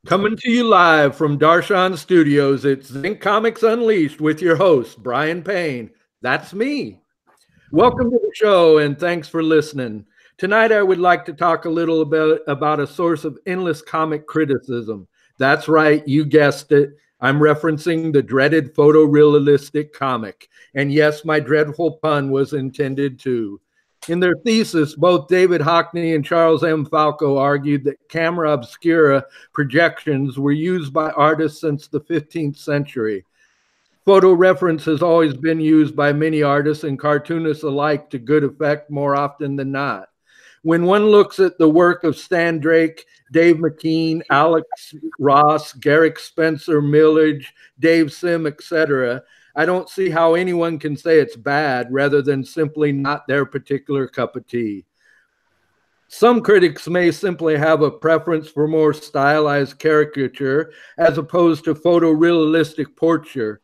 Coming to you live from Darshan Studios, it's Zinc Comics Unleashed with your host, Brian Payne. That's me. Welcome to the show, and thanks for listening. Tonight, I would like to talk a little about a source of endless comic criticism. That's right, you guessed it. I'm referencing the dreaded photorealistic comic. And yes, my dreadful pun was intended too. In their thesis, both David Hockney and Charles M. Falco argued that camera obscura projections were used by artists since the 15th century. Photo reference has always been used by many artists and cartoonists alike to good effect more often than not. When one looks at the work of Stan Drake, Dave McKean, Alex Ross, Garrick Spencer, Millage, Dave Sim, etc., I don't see how anyone can say it's bad rather than simply not their particular cup of tea. Some critics may simply have a preference for more stylized caricature as opposed to photorealistic portraiture.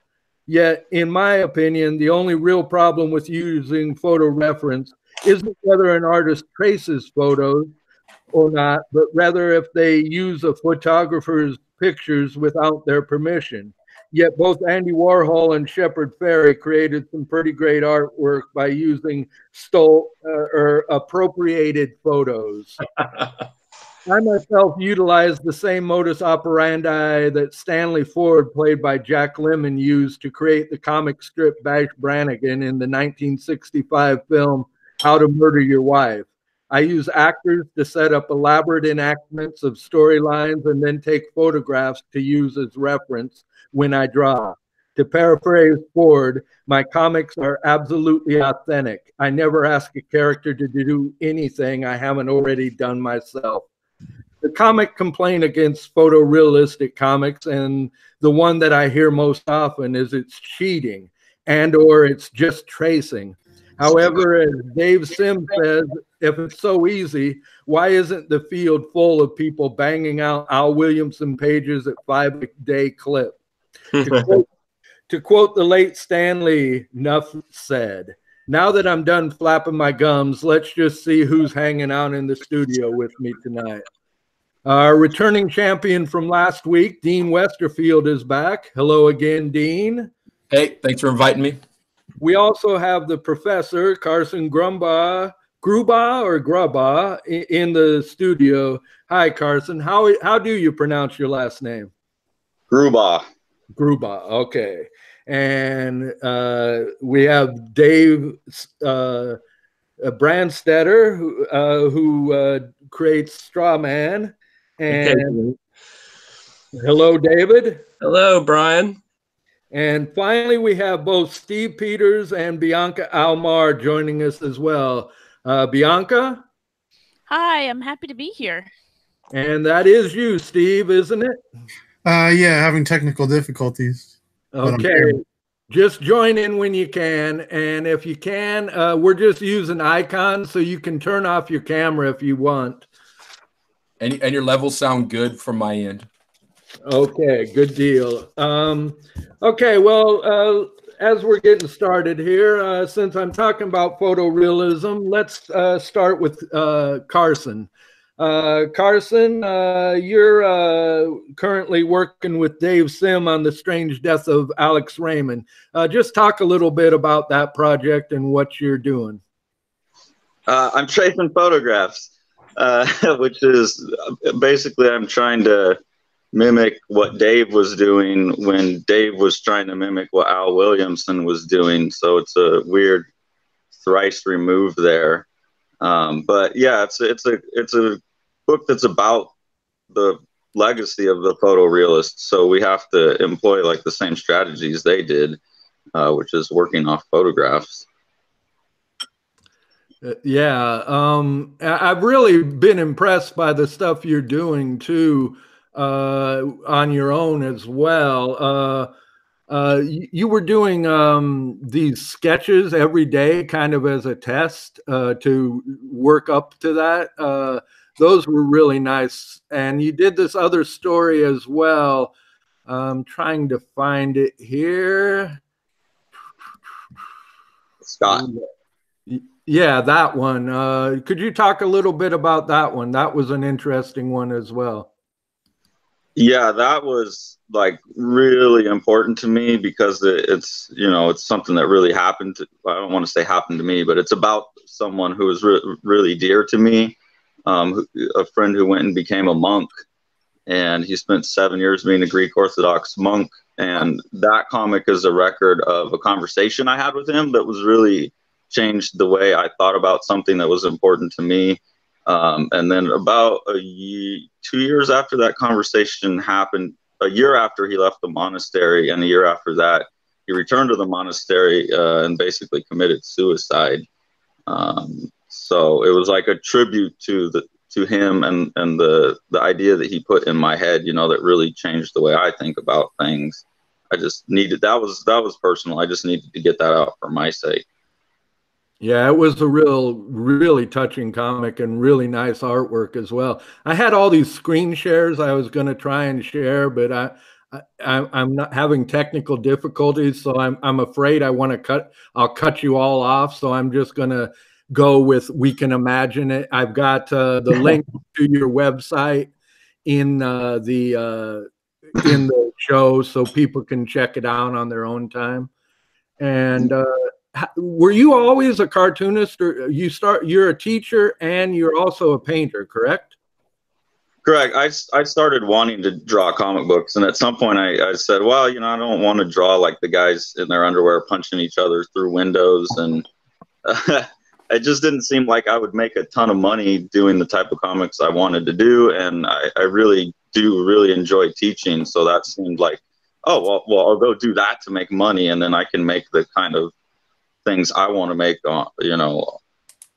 Yet, in my opinion, the only real problem with using photo reference isn't whether an artist traces photos or not, but rather if they use a photographer's pictures without their permission. Yet both Andy Warhol and Shepard Fairey created some pretty great artwork by using or appropriated photos. I myself utilized the same modus operandi that Stanley Ford, played by Jack Lemmon, used to create the comic strip Bash Brannigan in the 1965 film How to Murder Your Wife. I use actors to set up elaborate enactments of storylines and then take photographs to use as reference when I draw. To paraphrase Ford, my comics are absolutely authentic. I never ask a character to do anything I haven't already done myself. The comic complaint against photorealistic comics, and the one that I hear most often, is it's cheating and or it's just tracing. However, as Dave Sim says, if it's so easy, why isn't the field full of people banging out Al Williamson pages at 5-a-day clip? To quote the late Stanley, "Nuff said." Now that I'm done flapping my gums, let's just see who's hanging out in the studio with me tonight. Our returning champion from last week, Dean Westerfield, is back. Hello again, Dean. Hey, thanks for inviting me. We also have the professor, Carson Grubaugh in the studio. Hi, Carson. How do you pronounce your last name? Grubaugh. Grubaugh, okay. And we have Dave Branstetter, who creates Strawman. And hello, David. Hello, Brian. And finally, we have both Steve Peters and Bianca Alu-Marr joining us as well. Bianca? Hi, I'm happy to be here. And that is you, Steve, isn't it? Yeah, having technical difficulties. Okay. Just join in when you can. And if you can, we're just using icons, so you can turn off your camera if you want. And your levels sound good from my end. Okay, good deal. Okay, well, as we're getting started here, since I'm talking about photorealism, let's start with Carson. Carson, you're currently working with Dave Sim on The Strange Death of Alex Raymond. Just talk a little bit about that project and what you're doing. I'm tracing photographs, which is basically I'm trying to mimic what Dave was doing when Dave was trying to mimic what Al Williamson was doing. So it's a weird thrice removed there. But yeah, it's a book that's about the legacy of the photorealists. So we have to employ like the same strategies they did, which is working off photographs. Yeah, I've really been impressed by the stuff you're doing too, on your own as well. You were doing these sketches every day, kind of as a test to work up to that. Those were really nice. And you did this other story as well. I'm trying to find it here. Scott. Yeah, that one. Could you talk a little bit about that one? That was an interesting one as well. Yeah, that was like really important to me because it's it's something that really happened to, I don't want to say happened to me, but it's about someone who was really dear to me, a friend who went and became a monk, and he spent 7 years being a Greek Orthodox monk. And that comic is a record of a conversation I had with him that was really changed the way I thought about something that was important to me. And then about 2 years after that conversation happened, a year after he left the monastery, and a year after that, he returned to the monastery and basically committed suicide. So it was like a tribute to him and the idea that he put in my head, that really changed the way I think about things. I just needed, that was personal. I just needed to get that out for my sake. Yeah, it was a really touching comic and really nice artwork as well. I had all these screen shares I was going to try and share, but I'm not having technical difficulties, so I'm afraid I'll cut you all off. So I'm just going to go with We Can Imagine It. I've got the link to your website in the show, so people can check it out on their own time. And were you always a cartoonist, or you're a teacher and you're also a painter, correct? Correct. I started wanting to draw comic books, and at some point I said, well, I don't want to draw like the guys in their underwear punching each other through windows, and it just didn't seem like I would make a ton of money doing the type of comics I wanted to do, and I really enjoy teaching, so that seemed like, oh, well, I'll go do that to make money, and then I can make the kind of things I want to make,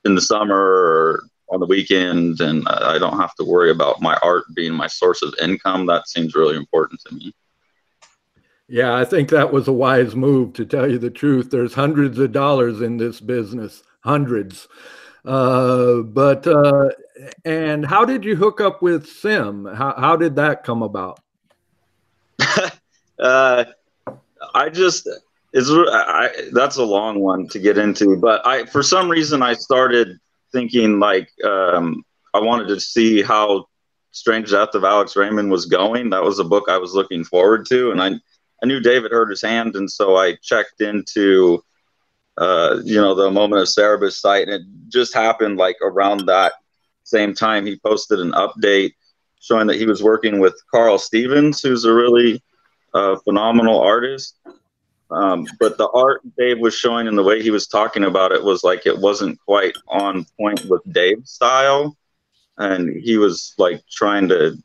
in the summer or on the weekend, and I don't have to worry about my art being my source of income. That seems really important to me. Yeah, I think that was a wise move, to tell you the truth. There's hundreds of dollars in this business, hundreds. And how did you hook up with Sim? How did that come about? That's a long one to get into, but for some reason I started thinking like I wanted to see how Strange Death of Alex Raymond was going. That was a book I was looking forward to, and I knew David hurt his hand, and so I checked into the Moment of Cerebus site, and it just happened like around that same time he posted an update showing that he was working with Carl Stevens, who's a really phenomenal artist. But the art Dave was showing and the way he was talking about it was like it wasn't quite on point with Dave's style, and he was like trying to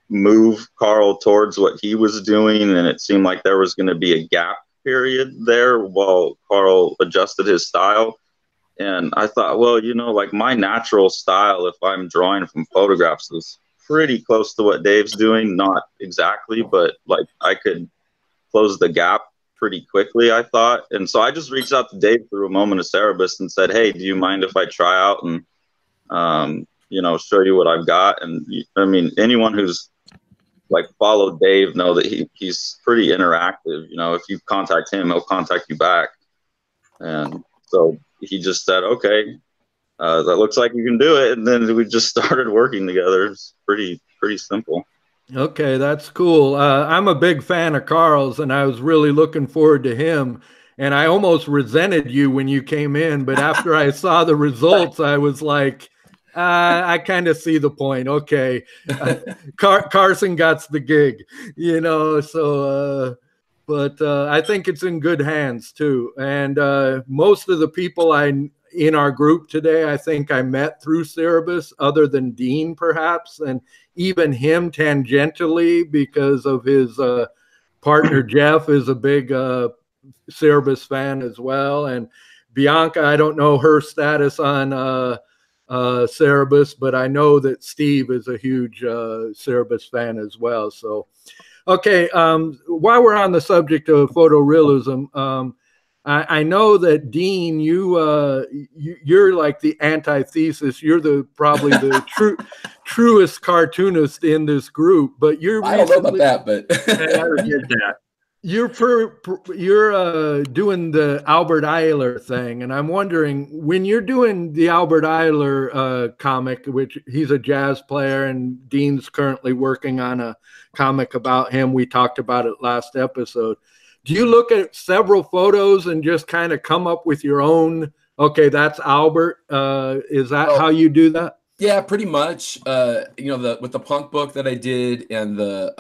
move Carl towards what he was doing, and it seemed like there was going to be a gap period there while Carl adjusted his style. And I thought, well, like my natural style, if I'm drawing from photographs, is pretty close to what Dave's doing. Not exactly, but like I could close the gap pretty quickly, I thought. And so I just reached out to Dave through A Moment of Cerebus and said, hey, do you mind if I try out and show you what I've got? And I mean, anyone who's like followed Dave know that he's pretty interactive. If you contact him, he'll contact you back. And so he just said, okay, that looks like you can do it. And then we just started working together. It's pretty simple. Okay, that's cool. I'm a big fan of Carl's, and I was really looking forward to him. And I almost resented you when you came in, but after I saw the results, I was like, I kind of see the point. Okay, Carson got the gig, so, but I think it's in good hands too. And most of the people in our group today, I think I met through Cerebus, other than Dean perhaps, and even him tangentially because of his partner Jeff is a big Cerebus fan as well. And Bianca, I don't know her status on Cerebus, but I know that Steve is a huge Cerebus fan as well. So, okay, while we're on the subject of photorealism, I know that Dean, you're like the antithesis. You're probably the truest cartoonist in this group. But you're I don't know about that, but I never did that. you're doing the Albert Ayler thing, and I'm wondering, when you're doing the Albert Ayler comic, which he's a jazz player, and Dean's currently working on a comic about him. We talked about it last episode. Do you look at several photos and just kind of come up with your own? Okay, that's Albert. Is that how you do that? Yeah, pretty much. With the punk book that I did and the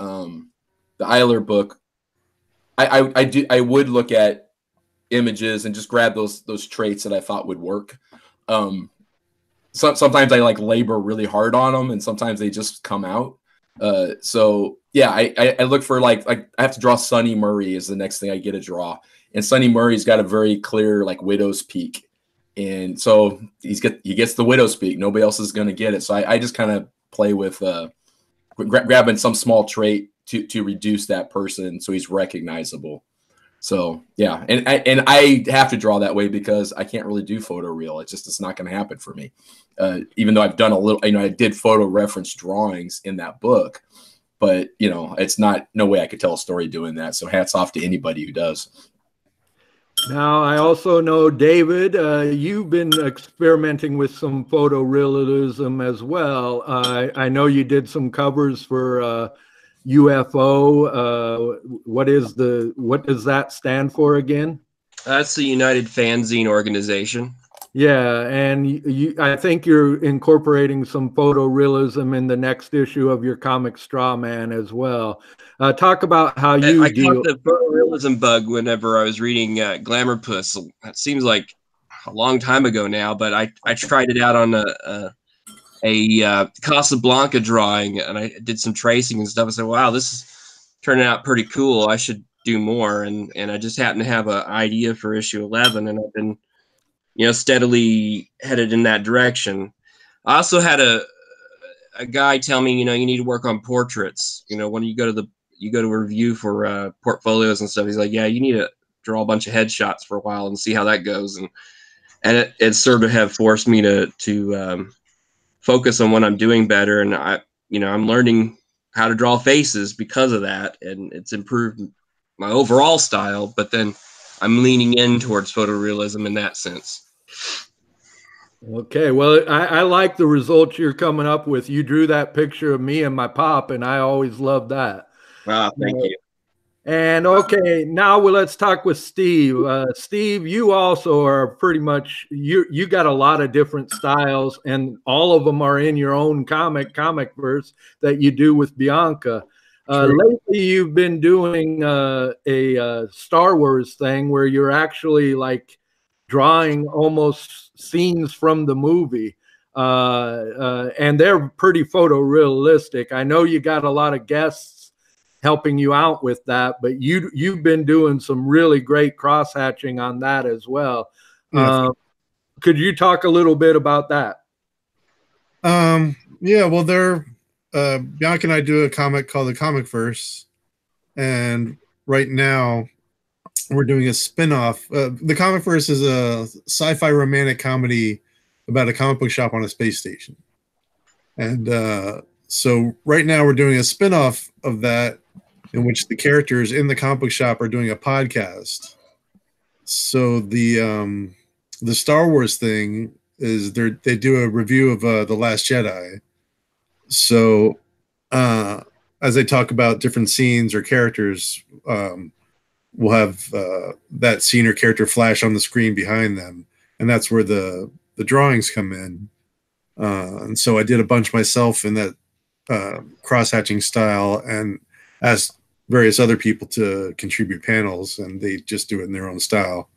Ayler book, I would look at images and just grab those traits that I thought would work. Sometimes I like labor really hard on them, and sometimes they just come out. So yeah, I look for like I have to draw Sonny Murray is the next thing I get to draw, and Sonny Murray's got a very clear like widow's peak, and so he gets the widow's peak. Nobody else is going to get it. So I just kind of play with grabbing some small trait to reduce that person so he's recognizable. So yeah, and I have to draw that way because I can't really do photoreal. It's not going to happen for me. Even though I've done a little, I did photo reference drawings in that book, but it's no way I could tell a story doing that. So hats off to anybody who does. Now, I also know, David, you've been experimenting with some photorealism as well. I know you did some covers for UFO. What does that stand for again? That's the United Fanzine Organization. Yeah, and I think you're incorporating some photorealism in the next issue of your comic Straw Man as well. Talk about how you I caught the photorealism bug whenever I was reading Glamour Puss. It seems like a long time ago now, but I tried it out on a Casablanca drawing, and I did some tracing and stuff. I said, wow, this is turning out pretty cool. I should do more. And I just happened to have an idea for issue 11, and I've been steadily headed in that direction. I also had a guy tell me, you need to work on portraits. When you go to a review for portfolios and stuff, he's like, yeah, you need to draw a bunch of headshots for a while and see how that goes. And it sort of have forced me to focus on what I'm doing better. And I'm learning how to draw faces because of that. And it's improved my overall style, but then I'm leaning in towards photorealism in that sense. Okay, well, I like the results you're coming up with. You drew that picture of me and my pop, and I always love that. Wow, thank you. And okay, now let's talk with Steve. Steve, you also are pretty much, you got a lot of different styles, and all of them are in your own comic verse that you do with Bianca. Lately, you've been doing a Star Wars thing where you're actually like drawing almost scenes from the movie, and they're pretty photorealistic. I know you got a lot of guests helping you out with that, but you've been doing some really great cross-hatching on that as well. Yeah. Could you talk a little bit about that? Yeah, well, Bianca and I do a comic called The Comic Verse, and right now we're doing a spin-off. The Comic Verse is a sci-fi romantic comedy about a comic book shop on a space station. And so right now we're doing a spin-off of that in which the characters in the comic book shop are doing a podcast. So the Star Wars thing is they do a review of The Last Jedi. So as they talk about different scenes or characters, we'll have that scene or character flash on the screen behind them, and that's where the drawings come in. And so I did a bunch myself in that cross-hatching style and asked various other people to contribute panels, and they just do it in their own style.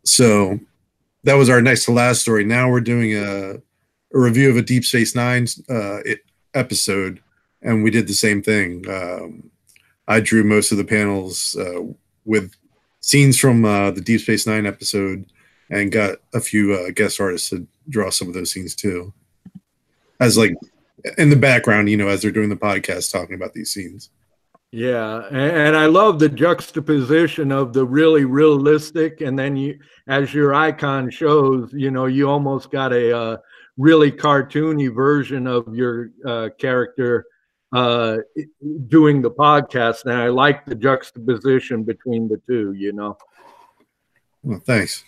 So that was our next to last story. Now we're doing a review of a Deep Space Nine episode, and we did the same thing. I drew most of the panels with scenes from the Deep Space Nine episode, and got a few guest artists to draw some of those scenes too, as like in the background, as they're doing the podcast talking about these scenes. Yeah, and I love the juxtaposition of the really realistic, and then you, as your icon shows, you almost got a really cartoony version of your character doing the podcast, and I like the juxtaposition between the two, you know. Well, thanks.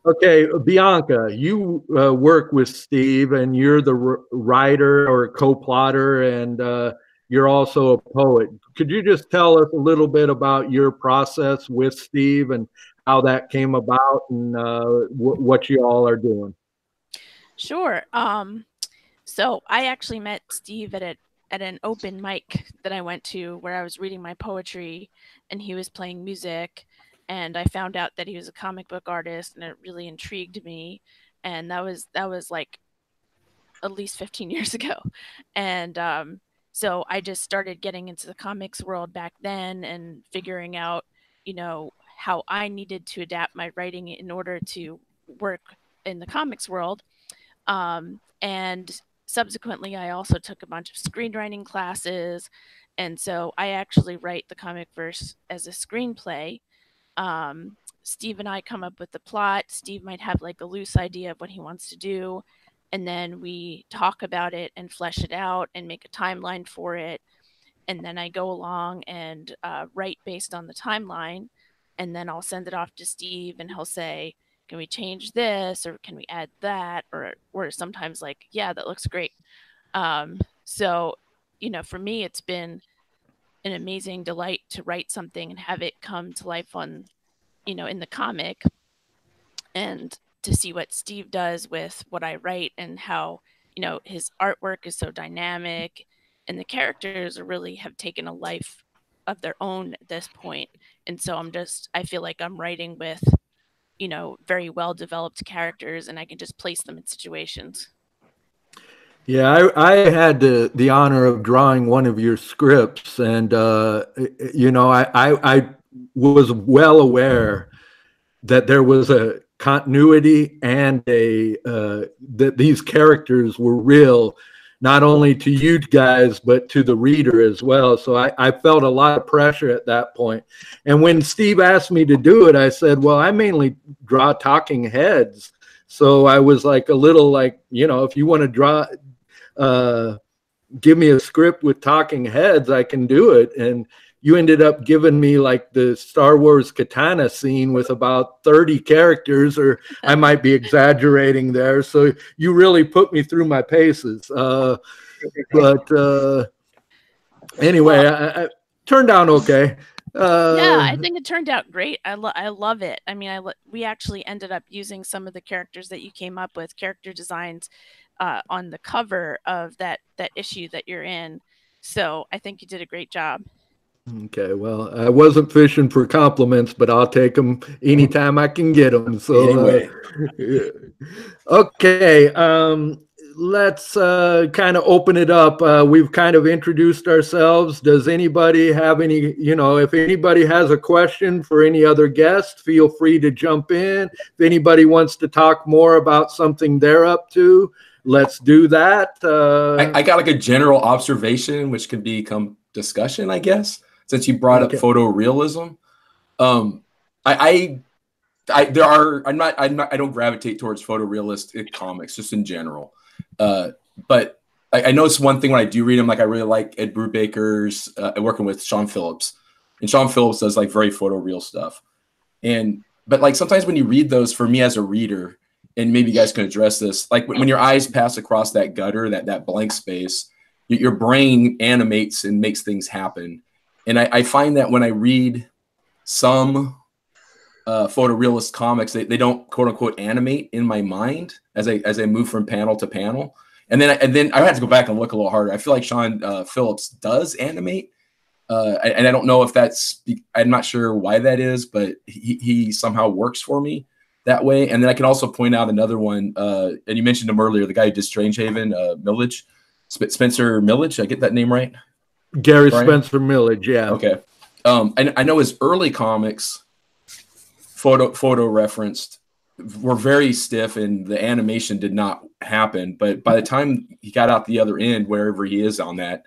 Okay, Bianca, you work with Steve, and you're the writer or co-plotter, and you're also a poet. Could you just tell us a little bit about your process with Steve and how that came about, and what you all are doing? Sure. So I actually met Steve at an open mic that I went to where I was reading my poetry and he was playing music, and I found out that he was a comic book artist, and it really intrigued me. And that was like at least 15 years ago. And so I just started getting into the comics world back then and figuring out, how I needed to adapt my writing in order to work in the comics world. And subsequently, I also took a bunch of screenwriting classes. And so I actually write the comic verse as a screenplay. Steve and I come up with the plot. Steve might have like a loose idea of what he wants to do. And then we talk about it and flesh it out and make a timeline for it. And then I go along and write based on the timeline. And then I'll send it off to Steve and he'll say, can we change this, or can we add that? Or sometimes like, yeah, that looks great. So, for me, it's been an amazing delight to write something and have it come to life on, in the comic, and to see what Steve does with what I write and how, his artwork is so dynamic and the characters really have taken a life of their own at this point. And so I feel like I'm writing with, very well developed characters, and I can just place them in situations. Yeah, I had the honor of drawing one of your scripts, and I was well aware that there was a continuity and that these characters were real, not only to you guys but to the reader as well. So I felt a lot of pressure at that point. And when Steve asked me to do it, I said, well, I mainly draw talking heads. So I was like a little like, if you want to draw, give me a script with talking heads, I can do it. And you ended up giving me like the Star Wars katana scene with about 30 characters, or I might be exaggerating there. So you really put me through my paces. But anyway, I turned out okay. Yeah, I think it turned out great. I love it. I mean, we actually ended up using some of the characters that you came up with, character designs, on the cover of that issue that you're in. So I think you did a great job. Okay, well, I wasn't fishing for compliments, but I'll take them anytime I can get them. So Anyway. Okay, let's kind of open it up. We've kind of introduced ourselves. Does anybody have any, if anybody has a question for any other guest, feel free to jump in. If anybody wants to talk more about something they're up to, let's do that. I got like a general observation, which could become discussion, I guess, since you brought up photorealism. I don't gravitate towards photorealistic comics just in general. But I noticed one thing when I do read them, like I really like Ed Brubaker's working with Sean Phillips, and Sean Phillips does like very photoreal stuff. But like sometimes when you read those, for me as a reader, and maybe you guys can address this, like when your eyes pass across that gutter, that blank space, your brain animates and makes things happen. And I find that when I read some photorealist comics, they don't quote unquote animate in my mind as I move from panel to panel. And then I had to go back and look a little harder. I feel like Sean Phillips does animate. And I don't know if I'm not sure why that is, but he somehow works for me that way. And then I can also point out another one. And you mentioned him earlier, the guy who did Strangehaven, Millage, Spencer Millage. I get that name right? Gary Spencer Millage, yeah. Okay. I know his early comics, photo referenced, were very stiff and the animation did not happen. But by the time he got out the other end, wherever he is on that,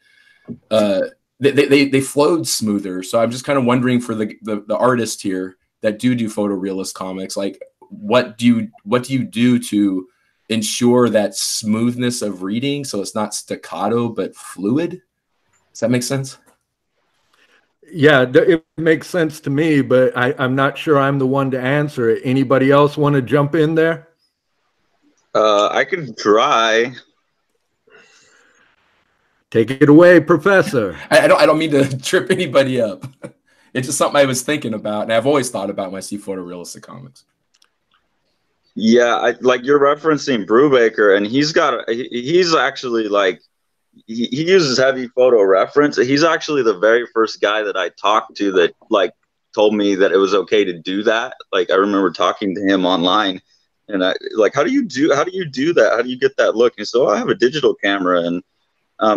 they flowed smoother. So I'm just kind of wondering for the artists here that do photorealist comics, like what do you do to ensure that smoothness of reading so it's not staccato but fluid? Does that make sense? Yeah, it makes sense to me, but I'm not sure I'm the one to answer it. Anybody else want to jump in there? I can try. Take it away, Professor. I don't mean to trip anybody up. It's just something I was thinking about, and I've always thought about when I see photorealistic comics. Yeah, like you're referencing Brubaker, and he's actually like he uses heavy photo reference. He's actually the very first guy that I talked to that like told me that it was okay to do that. Like I remember talking to him online, and I like, how do you do that? How do you get that look? And so I have a digital camera, and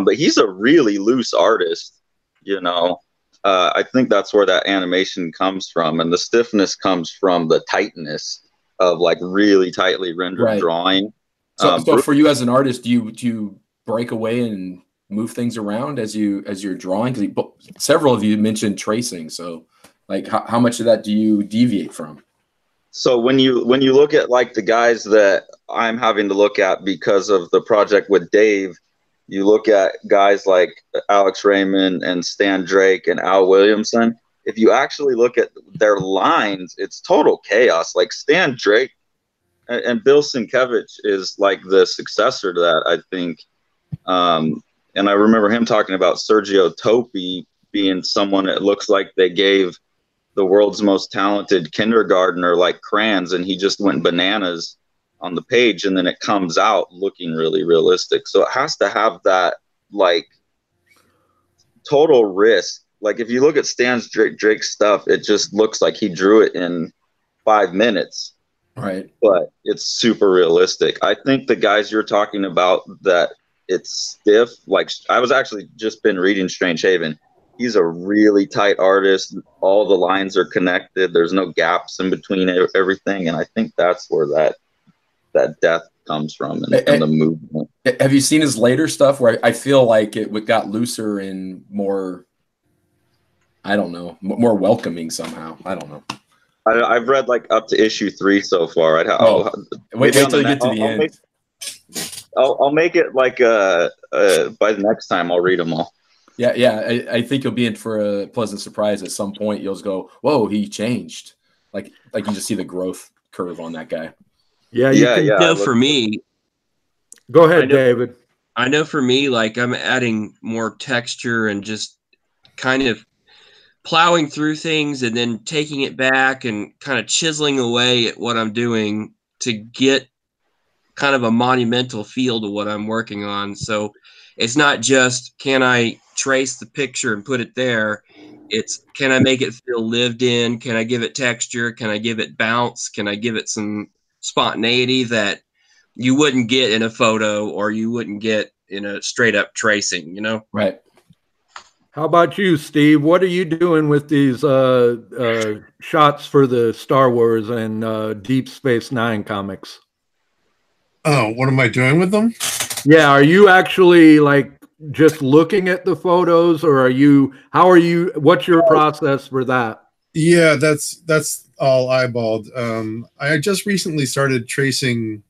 but he's a really loose artist, you know. I think that's where that animation comes from, and the stiffness comes from the tightness of like really tightly rendered drawing. So for you as an artist, do you break away and move things around as you're drawing? Because several of you mentioned tracing. So like how much of that do you deviate from? So when you look at like the guys that I'm having to look at because of the project with Dave, you look at guys like Alex Raymond and Stan Drake and Al Williamson. If you actually look at their lines, it's total chaos. Like Stan Drake and Bill Sienkiewicz is like the successor to that, I think. And I remember him talking about Sergio Topi being someone that looks like they gave the world's most talented kindergartner like crayons, and he just went bananas on the page, and then it comes out looking really realistic. So it has to have that like total risk. Like if you look at Stan Drake's stuff, it just looks like he drew it in 5 minutes. Right. But it's super realistic. I think the guys you're talking about that it's stiff, like I was actually just been reading Strange Haven. He's a really tight artist. All the lines are connected. There's no gaps in between everything. And I think that's where that depth comes from and the movement. Have you seen his later stuff where I feel like it got looser and more, I don't know, more welcoming somehow? I don't know. I've read like up to issue 3 so far. Wait till you get to the end. I'll make it like by the next time I'll read them all. Yeah. I think you'll be in for a pleasant surprise at some point. You'll just go, whoa, he changed. Like you just see the growth curve on that guy. Yeah. For me, go ahead, David. I know for me, like I'm adding more texture and just kind of plowing through things and then taking it back and kind of chiseling away at what I'm doing to get kind of a monumental feel to what I'm working on. So it's not just, can I trace the picture and put it there? It's, can I make it feel lived in? Can I give it texture? Can I give it bounce? Can I give it some spontaneity that you wouldn't get in a photo or you wouldn't get in a straight up tracing, you know? Right. How about you, Steve? What are you doing with these shots for the Star Wars and Deep Space Nine comics? Oh, what am I doing with them? Yeah, are you actually like just looking at the photos, or what's your process for that? Yeah, that's all eyeballed. I just recently started tracing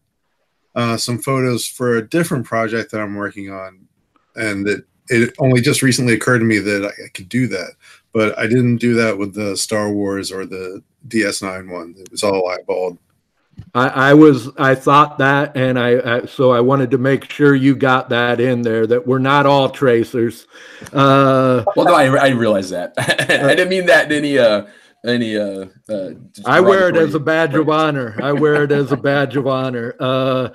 some photos for a different project that I'm working on, and it only just recently occurred to me that I could do that, but I didn't do that with the Star Wars or the DS9 one. It was all eyeballed. I thought that, and so I wanted to make sure you got that in there, that we're not all tracers. Well, no, I realize that. I didn't mean that in any I wear it as a badge of honor. I wear it as a badge of honor.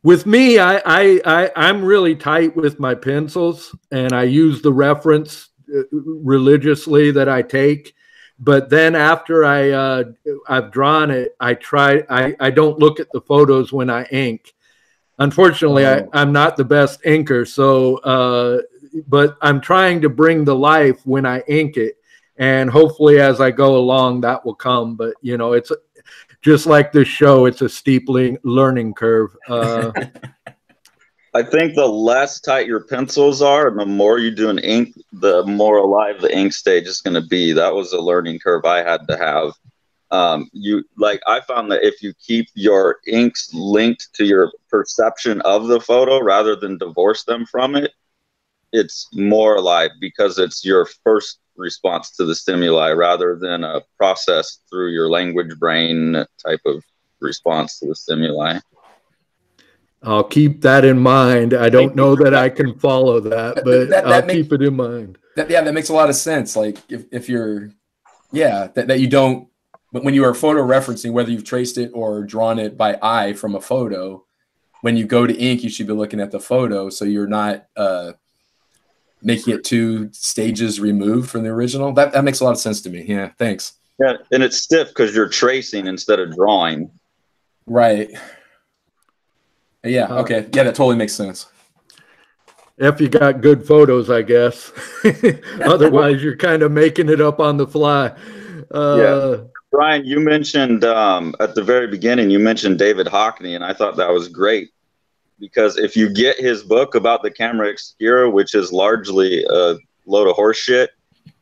With me, I'm really tight with my pencils, and I use the reference religiously that I take. But then after I've drawn it, I don't look at the photos when I ink. Unfortunately, I'm not the best inker, so but I'm trying to bring the life when I ink it, and hopefully as I go along that will come. But you know, it's just like this show, it's a steep learning curve. I think the less tight your pencils are and the more you do an ink, the more alive the ink stage is going to be. That was a learning curve I had to have. I found that if you keep your inks linked to your perception of the photo rather than divorce them from it, it's more alive because it's your first response to the stimuli rather than a process through your language brain type of response to the stimuli. I'll keep that in mind. I don't know that I can follow that, but I'll keep it in mind. That makes a lot of sense. Like if you're, that you don't, but when you are photo referencing, whether you've traced it or drawn it by eye from a photo, when you go to ink, you should be looking at the photo. So you're not making it 2 stages removed from the original. That makes a lot of sense to me. Yeah. Thanks. Yeah. And it's stiff because you're tracing instead of drawing. Right. Yeah. Okay. Yeah. That totally makes sense. If you got good photos, I guess. Otherwise, you're kind of making it up on the fly. Brian, you mentioned at the very beginning, you mentioned David Hockney, and I thought that was great because if you get his book about the camera obscura, which is largely a load of horse shit,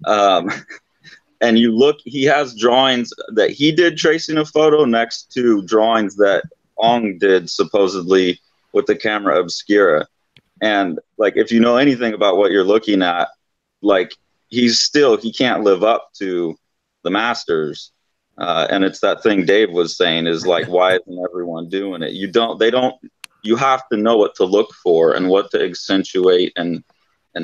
and you look, he has drawings that he did tracing a photo next to drawings that Ong did supposedly with the camera obscura. And like, if you know anything about what you're looking at, like he can't live up to the masters. And it's that thing Dave was saying is like, why isn't everyone doing it? You have to know what to look for and what to accentuate and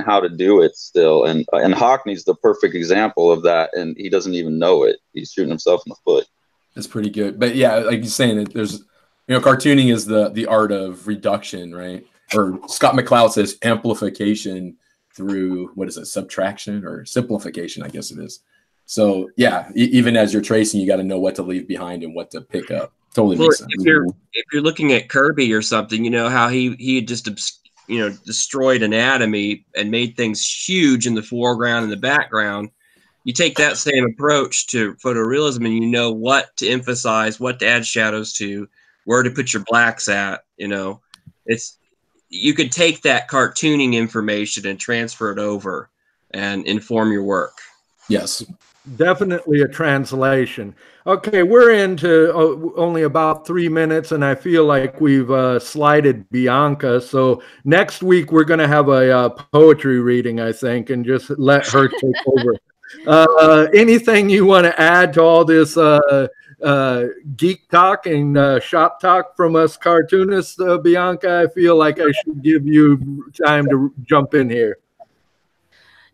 how to do it still. And Hockney's the perfect example of that. And he doesn't even know it. He's shooting himself in the foot. That's pretty good. But yeah, like you're saying, that there's, cartooning is the art of reduction, right? Or Scott McCloud says amplification through, subtraction or simplification, I guess it is. So yeah, even as you're tracing, you got to know what to leave behind and what to pick up. Totally makes sense. If you're looking at Kirby or something, how he just destroyed anatomy and made things huge in the foreground and the background. You take that same approach to photorealism, and you know what to emphasize, what to add shadows to, where to put your blacks at. You could take that cartooning information and transfer it over and inform your work. Yes. Definitely a translation. Okay, we're into only about 3 minutes, and I feel like we've slighted Bianca. So next week we're going to have a poetry reading, I think, and just let her take over. Anything you want to add to all this geek talk and shop talk from us cartoonists, Bianca? I feel like I should give you time to jump in here.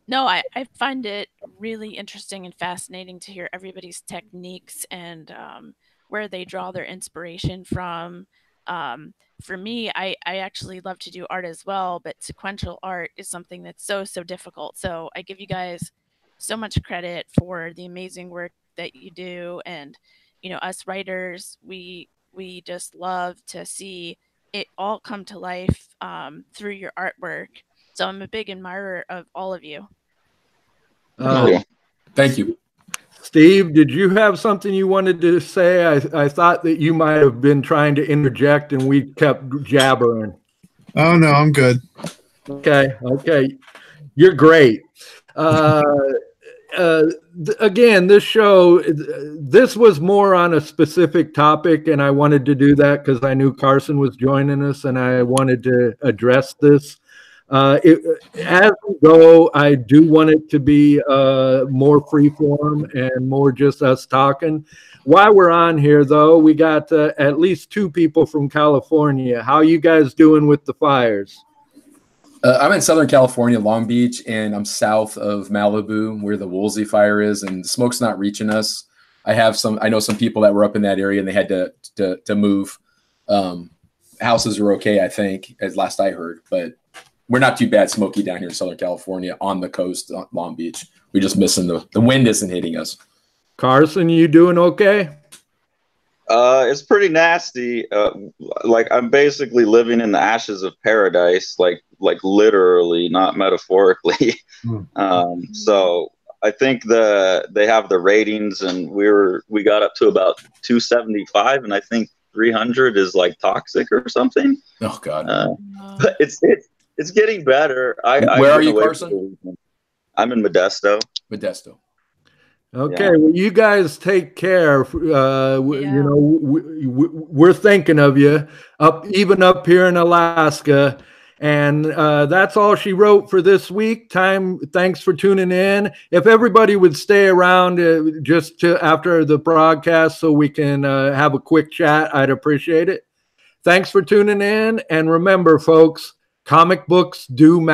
No, I find it really interesting and fascinating to hear everybody's techniques and where they draw their inspiration from. For me, I actually love to do art as well, but sequential art is something that's so difficult. So I give you guys so much credit for the amazing work that you do. And, us writers, we just love to see it all come to life through your artwork. So I'm a big admirer of all of you. Thank you. Steve, did you have something you wanted to say? I thought that you might have been trying to interject and we kept jabbering. Oh, no, I'm good. Okay. You're great. Again, this show, this was more on a specific topic, and I wanted to do that because I knew Carson was joining us, and I wanted to address this. As we go, I do want it to be more freeform and more just us talking. While we're on here, though, we got at least 2 people from California. How you guys doing with the fires? I'm in Southern California, Long Beach, and I'm south of Malibu, where the Woolsey fire is, and smoke's not reaching us. I know some people that were up in that area, and they had to move. Houses are okay, I think, as last I heard, but we're not too bad smoky down here in Southern California on the coast, on Long Beach. We're just missing the wind isn't hitting us. Carson, you doing okay? It's pretty nasty. Like I'm basically living in the ashes of paradise, like literally, not metaphorically. So I think they have the ratings, and we got up to about 275, and I think 300 is like toxic or something. Oh God! But it's getting better. Where are you, Carson? I'm in Modesto. Modesto. Okay, well, you guys take care. You know, we're thinking of you even up here in Alaska. And that's all she wrote for this week. Thanks for tuning in. If everybody would stay around just to after the broadcast so we can have a quick chat, I'd appreciate it. Thanks for tuning in. And remember, folks, comic books do matter.